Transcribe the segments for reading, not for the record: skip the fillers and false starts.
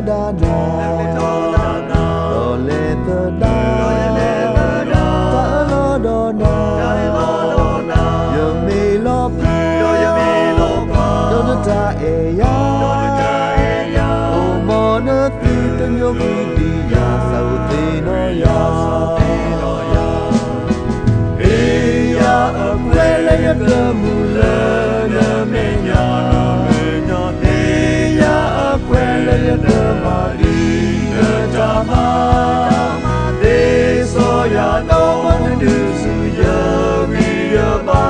da da lo le the da ta lo do da yo me lo pa do da e ya o mo na ti te yo ki di ya sa u te no ya e ya a kwe le ya ke mu le na me nya e ya a kwe le ya ke ma di na ta ma de so ya no ma du su ya mi ya ba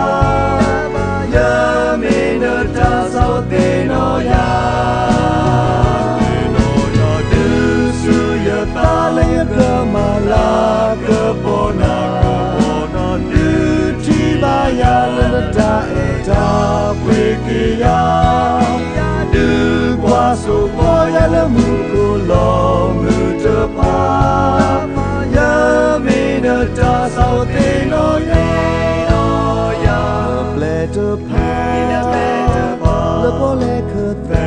ya me na ta sa u te no ya Kamala kapona du tibaya lada eta pekia du kwaso boya la mukulo mutapa ya mina ta saute no ya plete pa le pole kata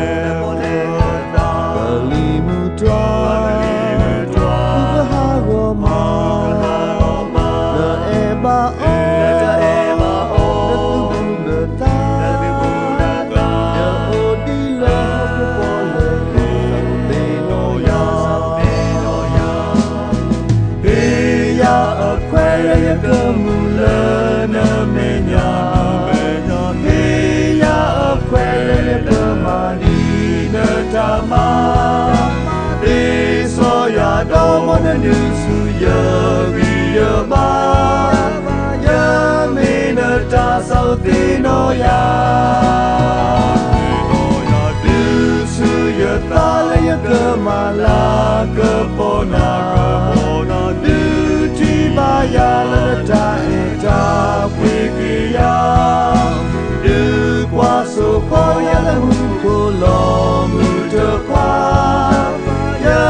bali mutra Kemula na menya ya akwele kemani na tama so ya do mo na nusu ya wi ya ma ya me na ta sau ti no ya du su ya ta le ya kemala kepona du ti ba ya la ta eta wikia du kwa so ko ya la mu ko lo mu te kwa ya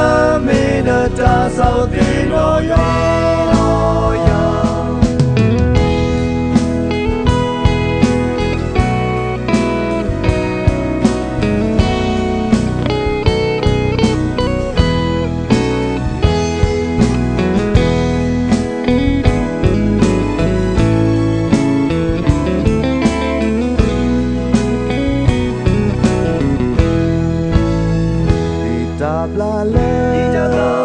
me na ta sau ti no ya bla le